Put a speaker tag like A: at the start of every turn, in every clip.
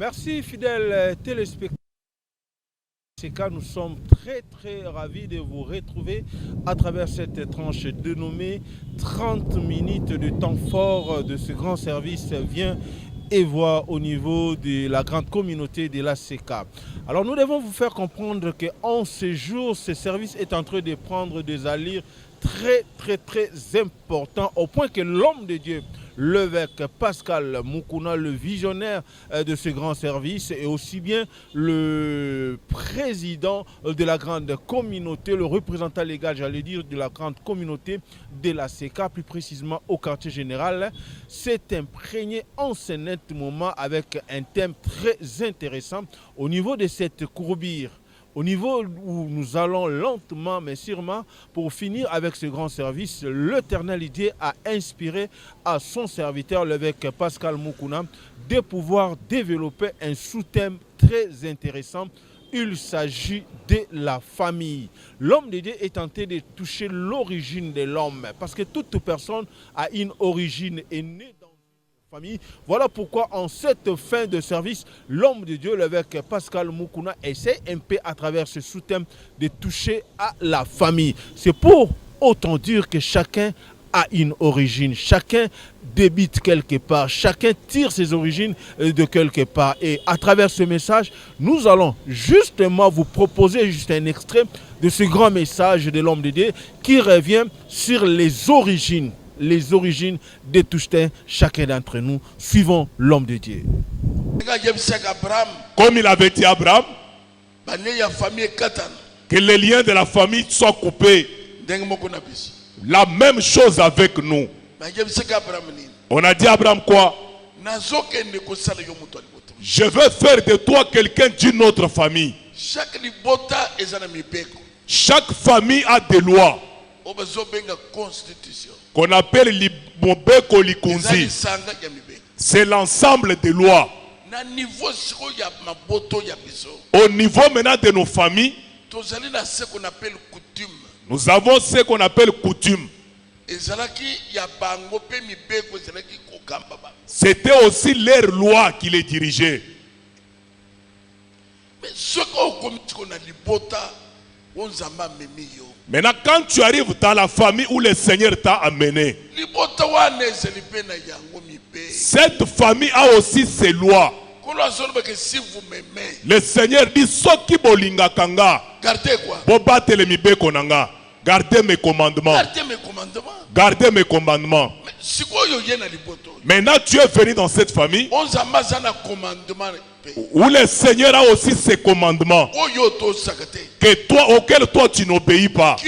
A: Merci fidèles téléspectateurs. Nous sommes très ravis de vous retrouver à travers cette tranche dénommée 30 minutes de temps fort de ce grand service Viens et vois au niveau de la grande communauté de la CK. Alors nous devons vous faire comprendre qu'en ce jour, ce service est en train de prendre des allures très importants au point que l'homme de Dieu, l'évêque Pascal Mukuna, le visionnaire de ce grand service, et aussi bien le président de la grande communauté, le représentant légal, j'allais dire, de la grande communauté de la CK, plus précisément au quartier général, s'est imprégné en ce net moment avec un thème très intéressant au niveau de cette courbure. Au niveau où nous allons lentement mais sûrement pour finir avec ce grand service, l'Éternel Dieu a inspiré à son serviteur, l'évêque Pascal Mukuna, de pouvoir développer un sous-thème très intéressant. Il s'agit de la famille. L'homme de Dieu est tenté de toucher l'origine de l'homme parce que toute personne a une origine et née dans famille. Voilà pourquoi en cette fin de service, l'homme de Dieu, l'évêque Pascal Mukuna, essaie un peu à travers ce sous-thème de toucher à la famille. C'est pour autant dire que chacun a une origine, chacun débite quelque part, chacun tire ses origines de quelque part. Et à travers ce message, nous allons justement vous proposer juste un extrait de ce grand message de l'homme de Dieu qui revient sur les origines de tous chacun d'entre nous. Suivons l'homme de Dieu.
B: Comme il avait dit à Abraham, que les liens de la famille soient coupés. La même chose avec nous. On a dit à Abraham quoi? Je veux faire de toi quelqu'un d'une autre famille. Chaque famille a des lois qu'on appelle l'Ibobeko Likunzi. C'est l'ensemble des lois. Au niveau maintenant de nos familles, nous avons ce qu'on appelle coutume. C'était aussi leur loi qui les dirigeait. Maintenant, quand tu arrives dans la famille où le Seigneur t'a amené, cette famille a aussi ses lois. Le Seigneur dit Soki bolinga kanga.
A: Gardez quoi?
B: Gardez mes commandements. Gardez mes commandements. Maintenant, tu es venu dans cette famille où le Seigneur a aussi ses commandements auxquels toi tu n'obéis pas. Ce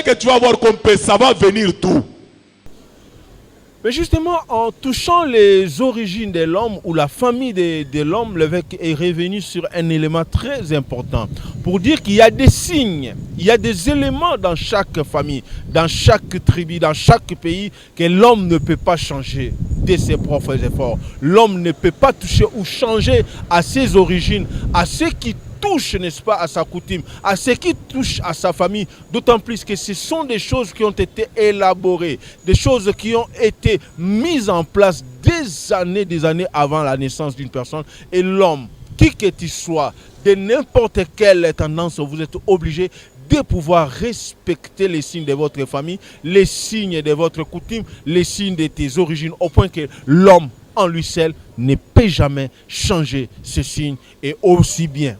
B: que tu vas voir comme paix, ça va venir tout.
A: Mais justement, en touchant les origines de l'homme ou la famille de l'homme, l'évêque est revenu sur un élément très important pour dire qu'il y a des signes, il y a des éléments dans chaque famille, dans chaque tribu, dans chaque pays que l'homme ne peut pas changer de ses propres efforts. L'homme ne peut pas toucher ou changer à ses origines, à ce qui touche, n'est-ce pas, à sa coutume, à ce qui touche à sa famille, d'autant plus que ce sont des choses qui ont été élaborées, des choses qui ont été mises en place des années avant la naissance d'une personne. Et l'homme, qui que tu sois, de n'importe quelle tendance, vous êtes obligé de pouvoir respecter les signes de votre famille, les signes de votre coutume, les signes de tes origines, au point que l'homme en lui seul ne peut jamais changer ce signe et aussi bien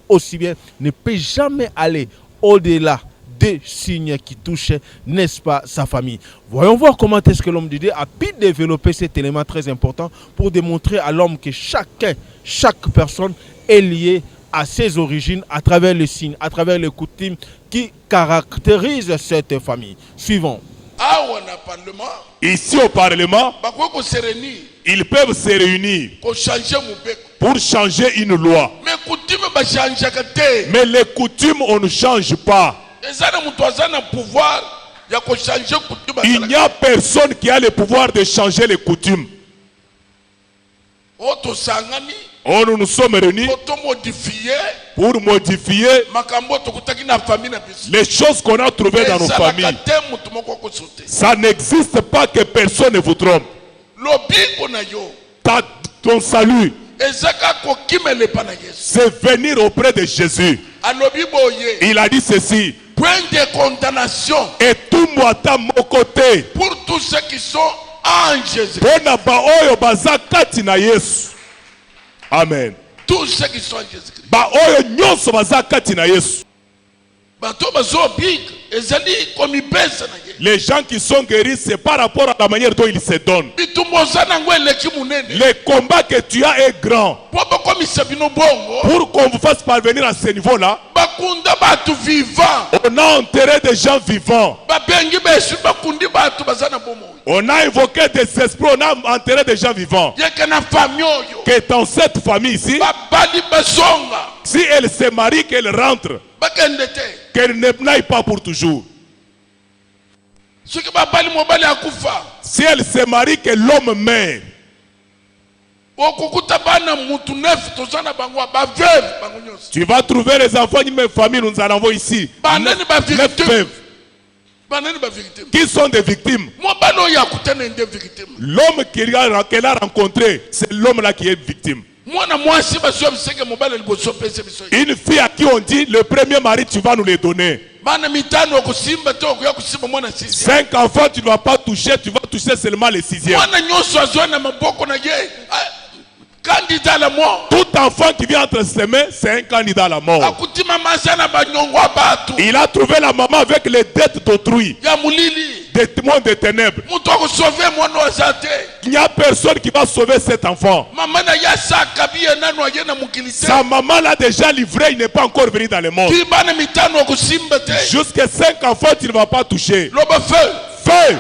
A: ne peut jamais aller au-delà des signes qui touchent, n'est-ce pas, sa famille. Voyons voir comment est-ce que l'homme de Dieu a pu développer cet élément très important pour démontrer à l'homme que chaque personne est liée à ses origines à travers les signes, à travers les coutumes qui caractérisent cette famille. Suivons.
B: Ici au Parlement, ils peuvent se réunir pour changer une loi. Mais les coutumes, on ne change pas. Il n'y a personne qui a le pouvoir de changer les coutumes. Oh, nous nous sommes réunis pour modifier les choses qu'on a trouvées dans nos familles. Ça n'existe pas que personne ne vous trompe. Ta ton salut, c'est venir auprès de Jésus. Il a dit ceci.
C: Point de condamnation.
B: Et tout moi à mon côté.
C: Pour tous ceux qui sont en Jésus.
B: Amen.
C: Tous ceux qui sont en Jésus.
B: Les gens qui sont guéris, c'est par rapport à la manière dont ils se donnent. Le combat que tu as est grand. Pour qu'on vous fasse parvenir à ce niveau-là, on a enterré des gens vivants. On a invoqué des esprits, on a enterré des gens vivants. Que dans cette famille ici, si elle se marie, qu'elle rentre, qu'elle n'aille pas pour toujours. Si elle se marie, que l'homme meurt. Tu vas trouver les enfants de mes familles, nous en avons ici. 9 veuves. Qui sont des victimes? L'homme qu'elle a rencontré, c'est l'homme là qui est victime. Une fille à qui on dit le premier mari tu vas nous les donner. 5 enfants tu ne vas pas toucher, tu vas toucher seulement les 6e. Tout enfant qui vient entre ses mains, c'est un candidat à la mort. Il a trouvé la maman avec les dettes d'autrui, des témoins des ténèbres. Il n'y a personne qui va sauver cet enfant. Sa maman l'a déjà livré, il n'est pas encore venu dans le monde. Jusqu'à 5 enfants, tu ne vas pas toucher. Feu!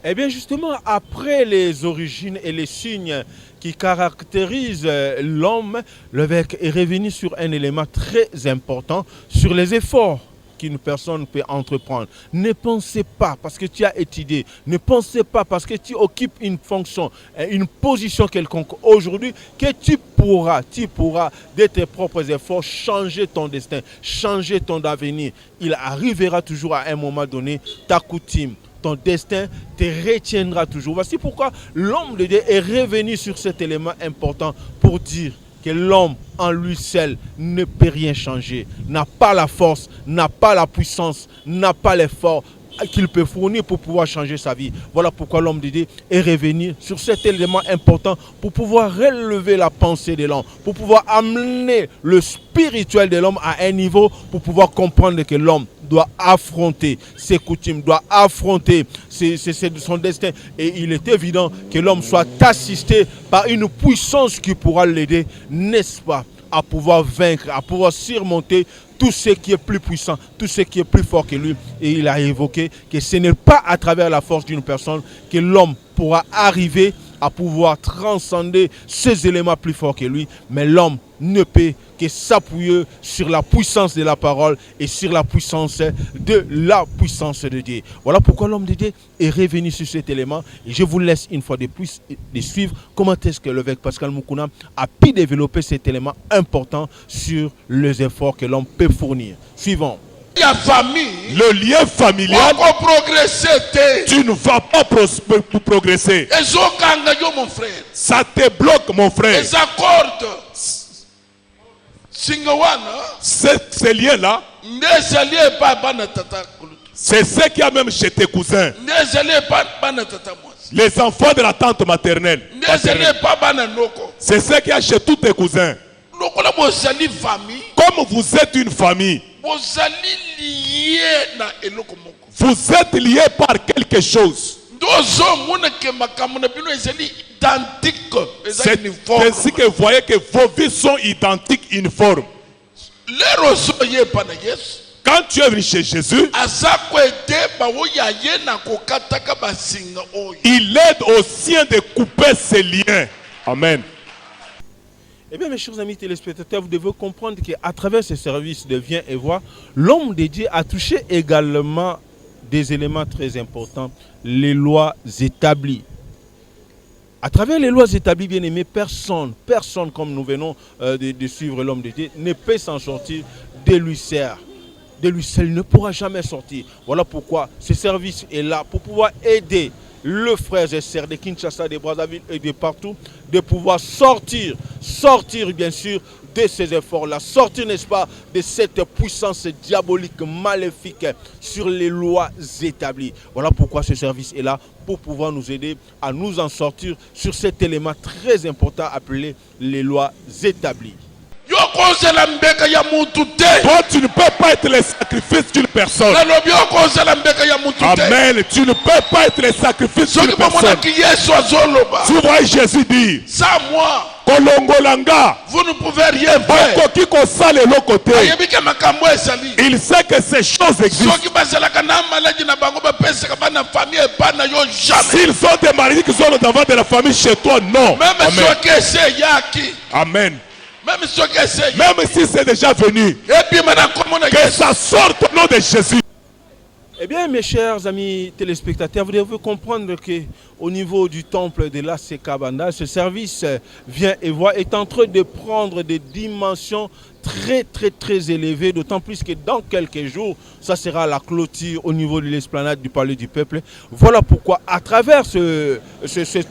A: Eh bien justement, après les origines et les signes qui caractérisent l'homme, l'évêque est revenu sur un élément très important, sur les efforts qu'une personne peut entreprendre. Ne pensez pas parce que tu as étudié, ne pensez pas parce que tu occupes une fonction, une position quelconque aujourd'hui, que tu pourras de tes propres efforts changer ton destin, changer ton avenir. Il arrivera toujours à un moment donné, ta coutume, ton destin te retiendra toujours. Voici pourquoi l'homme de Dieu est revenu sur cet élément important pour dire que l'homme en lui seul ne peut rien changer, n'a pas la force, n'a pas la puissance, n'a pas l'effort qu'il peut fournir pour pouvoir changer sa vie. Voilà pourquoi l'homme de Dieu est revenu sur cet élément important pour pouvoir relever la pensée de l'homme, pour pouvoir amener le spirituel de l'homme à un niveau, pour pouvoir comprendre que l'homme doit affronter ses coutumes, doit affronter son destin. Et il est évident que l'homme soit assisté par une puissance qui pourra l'aider, n'est-ce pas, à pouvoir vaincre, à pouvoir surmonter tout ce qui est plus puissant, tout ce qui est plus fort que lui. Et il a évoqué que ce n'est pas à travers la force d'une personne que l'homme pourra arriver à pouvoir transcender ces éléments plus forts que lui, mais l'homme ne peut que s'appuyer sur la puissance de la parole et sur la puissance de Dieu. Voilà pourquoi l'homme de Dieu est revenu sur cet élément. Et je vous laisse une fois de plus de suivre comment est-ce que l'évêque Pascal Mukuna a pu développer cet élément important sur les efforts que l'homme peut fournir. Suivons.
B: Le lien familial, tu ne vas pas progresser. Ça te bloque, mon frère. Ces liens-là, c'est ce qu'il y a même chez tes cousins. Les enfants de la tante maternelle. C'est ce qu'il y a chez tous tes cousins. Comme vous êtes une famille, vous êtes liés par quelque chose. C'est ainsi que vous voyez que vos vies sont identiques, uniformes. Quand tu es venu chez Jésus, il aide aux siens de couper ces liens. Amen.
A: Eh bien, mes chers amis téléspectateurs, vous devez comprendre qu'à travers ce service de Viens et Vois, l'homme de Dieu a touché également des éléments très importants, les lois établies. À travers les lois établies, bien aimé, personne comme nous venons de suivre l'homme de Dieu ne peut s'en sortir de lui seul. De lui seul, il ne pourra jamais sortir. Voilà pourquoi ce service est là pour pouvoir aider le frères et sœurs de Kinshasa, de Brazzaville et de partout, de pouvoir sortir bien sûr de ces efforts-là, sortir, n'est-ce pas, de cette puissance diabolique, maléfique sur les lois établies. Voilà pourquoi ce service est là, pour pouvoir nous aider à nous en sortir sur cet élément très important appelé les lois établies.
B: Toi, tu ne peux pas être le sacrifice d'une personne. Amen. Tu ne peux pas être le sacrifice d'une personne. Tu vois Jésus dire, Kolongolanga,
C: vous ne pouvez rien faire.
B: Il sait que ces choses existent. S'ils ont des maladies qui sont devant de la famille chez toi, non. Amen.
C: Même
B: si c'est déjà venu, que ça sorte au nom de Jésus.
A: Eh bien, mes chers amis téléspectateurs, vous devez comprendre qu'au niveau du temple de l'ACK Banda, ce service vient et voit est en train de prendre des dimensions très élevées, d'autant plus que dans quelques jours, ça sera la clôture au niveau de l'esplanade du Palais du Peuple. Voilà pourquoi, à travers ce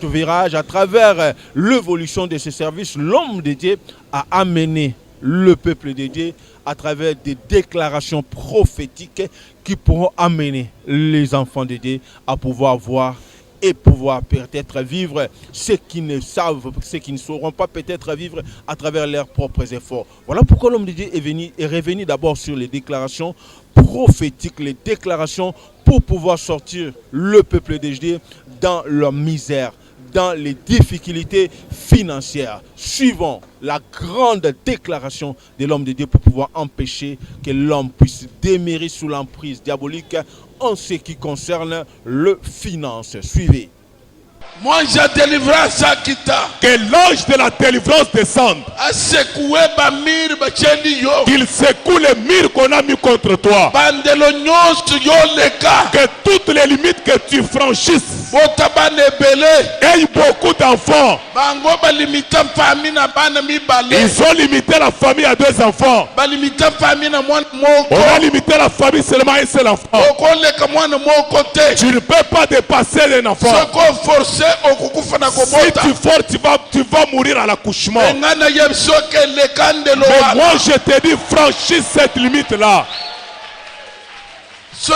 A: virage, à travers l'évolution de ce service, l'homme de Dieu a amené le peuple de Dieu à travers des déclarations prophétiques qui pourront amener les enfants de Dieu à pouvoir voir et pouvoir peut-être vivre ce qu'ils ne savent, ce qu'ils ne sauront pas peut-être vivre à travers leurs propres efforts. Voilà pourquoi l'homme de Dieu est revenu d'abord sur les déclarations prophétiques, les déclarations pour pouvoir sortir le peuple de Dieu dans leur misère, dans les difficultés financières, suivant la grande déclaration de l'homme de Dieu pour pouvoir empêcher que l'homme puisse demeurer sous l'emprise diabolique en ce qui concerne le finance. Suivez.
C: Moi, j'ai délivrance à Kita.
B: Que l'ange de la délivrance descende. Qu'il secoue les murs qu'on a mis contre toi. Que toutes les limites que tu franchisses. Aie beaucoup d'enfants. Ils ont limité la famille à 2 enfants. On a limité la famille seulement à un seul enfant. Tu ne peux pas dépasser un enfant. Si tu forces, tu vas mourir à l'accouchement. Mais moi je te dis, franchis cette limite-là. Si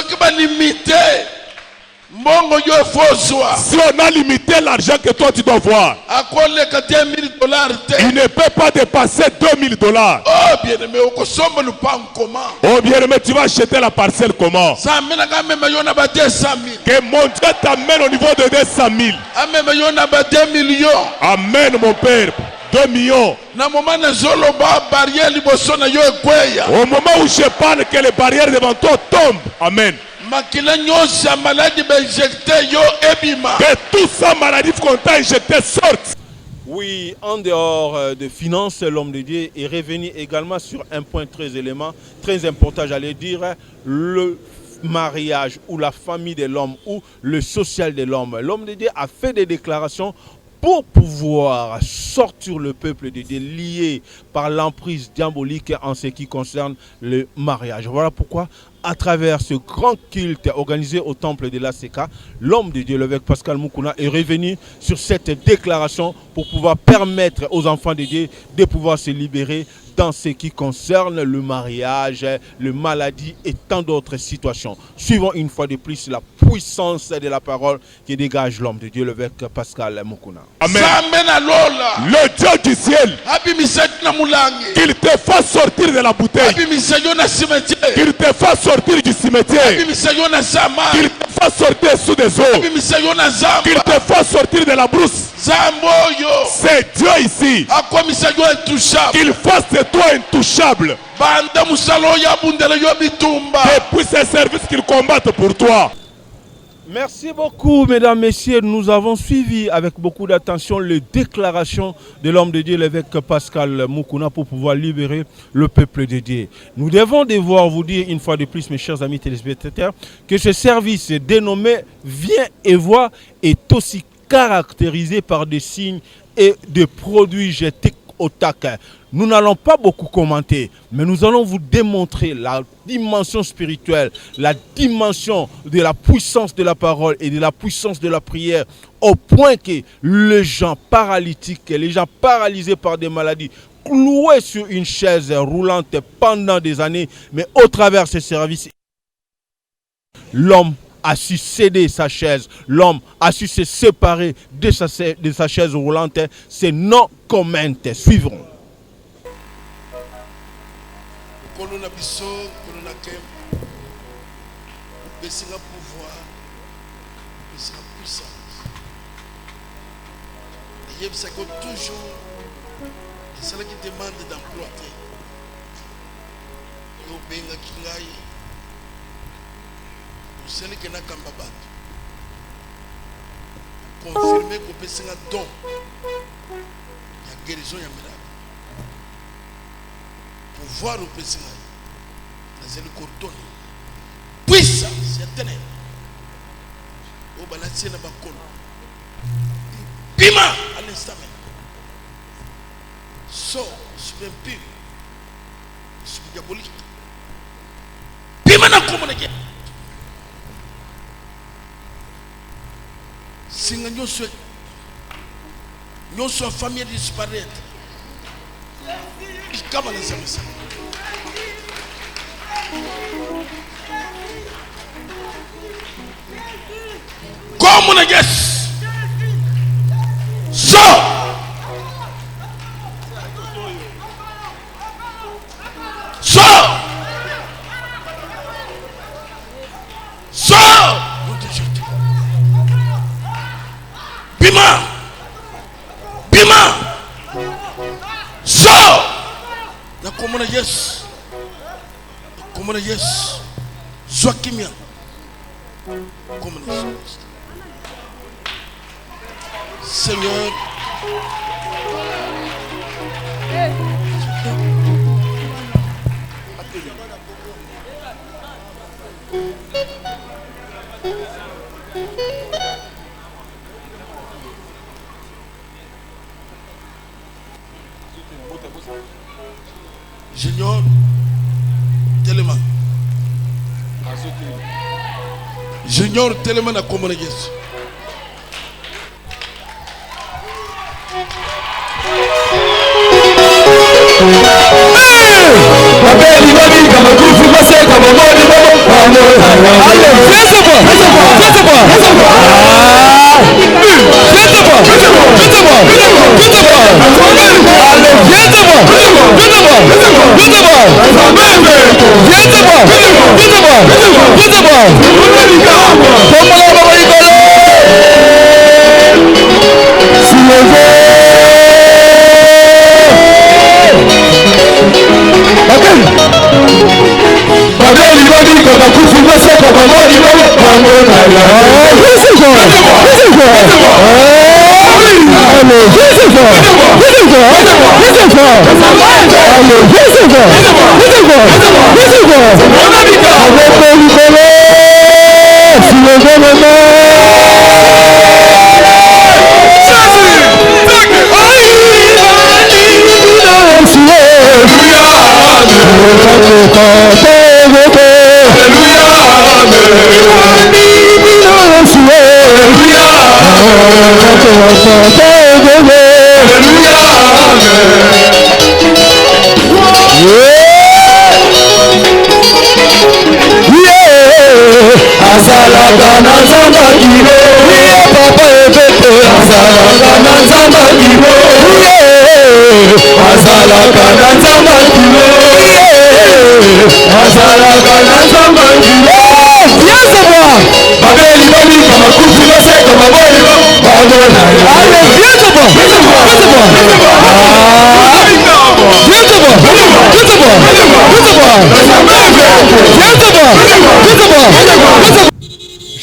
B: on a limité l'argent que toi tu dois voir, il ne peut pas dépasser $2000.
C: Oh bien-aimé,
B: tu vas acheter la parcelle comment? Que mon Dieu t'amène au niveau de 200 000. Amen mon Père. 2 millions. Au moment où je parle, que les barrières devant toi tombent. Amen. Que tout ça maladie qu'on t'a injecté sorte.
A: Oui, en dehors de finances, l'homme de Dieu est revenu également sur un point très important, j'allais dire, le mariage ou la famille de l'homme ou le social de l'homme. L'homme de Dieu a fait des déclarations pour pouvoir sortir le peuple de Dieu lié par l'emprise diabolique en ce qui concerne le mariage. Voilà pourquoi, à travers ce grand culte organisé au temple de l'ACK, l'homme de Dieu, l'évêque Pascal Moukouna, est revenu sur cette déclaration pour pouvoir permettre aux enfants de Dieu de pouvoir se libérer dans ce qui concerne le mariage, le maladie et tant d'autres situations. Suivons une fois de plus la puissance de la parole qui dégage l'homme de Dieu, l'évêque Pascal Moukouna.
B: Amen. Le Dieu du ciel, qu'il te fasse sortir de la bouteille, qu'il te fasse sortir du cimetière, qu'il te fasse sortir sous des eaux, qu'il te fasse sortir de la brousse. C'est Dieu ici, qu'il fasse de toi intouchable depuis ces services qu'il combatte pour toi.
A: Merci beaucoup, mesdames, messieurs. Nous avons suivi avec beaucoup d'attention les déclarations de l'homme de Dieu, l'évêque Pascal Moukouna, pour pouvoir libérer le peuple de Dieu. Nous devons devoir vous dire une fois de plus, mes chers amis téléspectateurs, que ce service dénommé Viens et vois est aussi caractérisé par des signes et des produits jetés au tac. Nous n'allons pas beaucoup commenter, mais nous allons vous démontrer la dimension spirituelle, la dimension de la puissance de la parole et de la puissance de la prière, au point que les gens paralytiques, les gens paralysés par des maladies, cloués sur une chaise roulante pendant des années, mais au travers de ces services, l'homme a su céder sa chaise, l'homme a su se séparer de sa chaise roulante. Ces non commentaires suivront.
C: Kolona biso, kolona kem, besinga pouvoir, besinga puissance. Et yeb sako toujours, et cela qui demande d'emploi. Yo benga kingai, ou celle qui n'a qu'un babat. Confirmer que besinga don, il y a guérison, il y a miracle. Pouvoir au Pessinga, dans le cordon, puissance éternelle. Au balancier na bakolo, pima à l'instant même. Sort, super pire, super diabolique. Pima na communiquer. Singa nous sommes famille disparaître. Comment les amis ça? Comme on a dit, sors, sors, sors, Bima, Bima, sors. Na komona yes. Na komona yes. Zwakimia. Komona yes. Seigneur. Junior Telemann. Junior Telemann a commandé Yesu.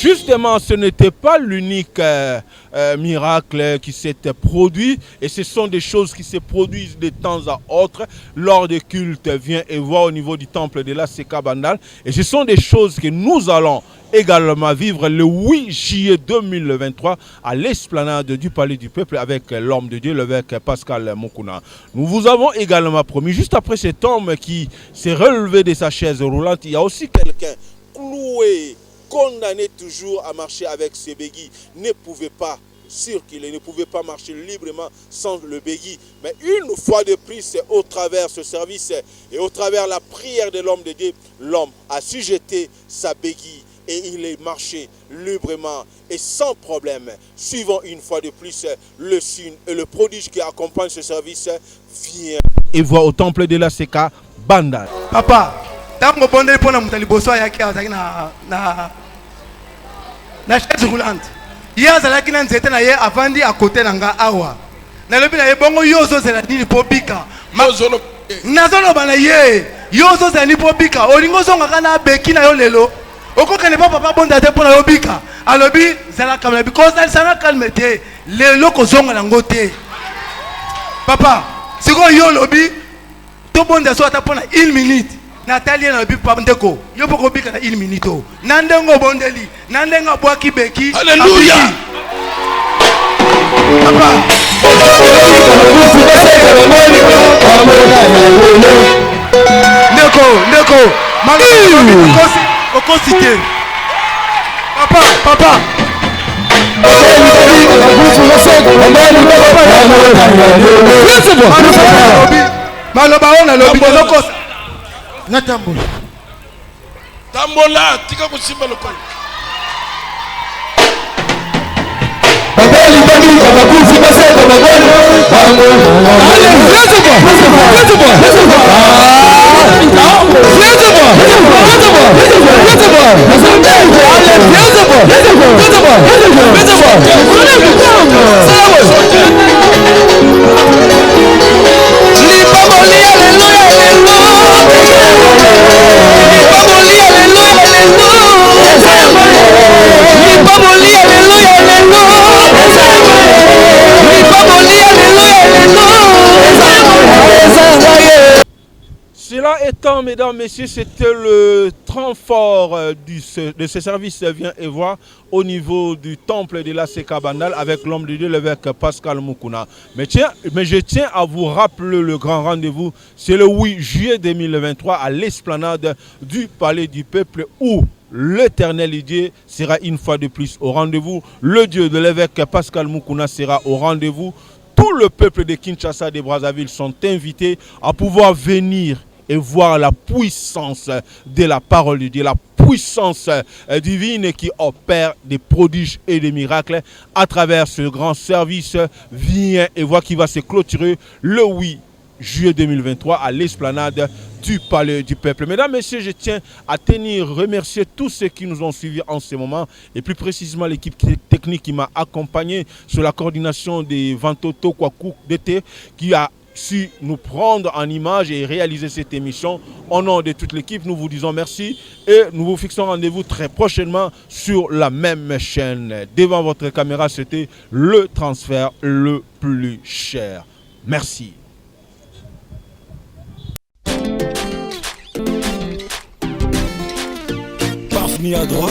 A: Justement, ce n'était pas l'unique miracle qui s'est produit, et ce sont des choses qui se produisent de temps à autre lors des cultes, viens et vois au niveau du temple de la Seka Bandal, et ce sont des choses que nous allons également vivre le 8 juillet 2023 à l'esplanade du Palais du Peuple avec l'homme de Dieu, l'évêque Pascal Mukuna. Nous vous avons également promis, juste après cet homme qui s'est relevé de sa chaise roulante, il y a aussi quelqu'un cloué, condamné toujours à marcher avec ses béguilles, ne pouvait pas circuler, ne pouvait pas marcher librement sans le béguille. Mais une fois de plus, c'est au travers ce service et au travers la prière de l'homme de Dieu, l'homme a assujeté sa béguille et il est marché librement et sans problème, suivant une fois de plus le signe et le prodige qui accompagne ce service. Vient et voit au temple de la Seka Bandal.
D: Papa, tango bondeli pona mutali boso yaki azaki na chaise roulante. Ye azalaki na nzete na ye avandi à côté na nga awa. Na lobi na ye bongo yo ozozela nini po bika. Nazoloba na ye yo ozozela nini po bika. Olingo zonga na beki na yo lelo. Okokane pa papa bonda te pona yo bika. Alobi zala kamela because na sana calme te. Lelo ko zonga na ngote. Papa, siko yo lobi to bonda so ata pona 1 minute. Nathalie na lobi papa ndeko. Yo poko bika na 1 minute o. Nandengo bondeli, nandenga boaki beki.
C: Alléluia.
D: Papa. Ndeko. Okosite. Papa. Maloba ona lobi lokosa. Natambola.
C: Tambola, tika kusimba lokolo.
A: Cela étant, mesdames, messieurs, c'était le temps fort de ce service Viens et Vois au niveau du temple de la Seka Bandal avec l'homme de Dieu, l'évêque Pascal Mukuna. Mais je tiens à vous rappeler le grand rendez-vous, c'est le 8 juillet 2023 à l'esplanade du Palais du Peuple où l'Éternel Dieu sera une fois de plus au rendez-vous. Le Dieu de l'évêque Pascal Mukuna sera au rendez-vous. Tout le peuple de Kinshasa, de Brazzaville sont invités à pouvoir venir et voir la puissance de la parole de Dieu, la puissance divine qui opère des prodiges et des miracles à travers ce grand service. Viens et vois qui va se clôturer le 8 juillet 2023 à l'esplanade du Palais du Peuple. Mesdames, Messieurs, je tiens à remercier tous ceux qui nous ont suivis en ce moment et plus précisément l'équipe technique qui m'a accompagné sur la coordination des Vantoto Kwaku d'été qui a su nous prendre en image et réaliser cette émission. Au nom de toute l'équipe, nous vous disons merci et nous vous fixons rendez-vous très prochainement sur la même chaîne. Devant votre caméra, c'était le transfert le plus cher. Merci.
E: Parvenu à droite.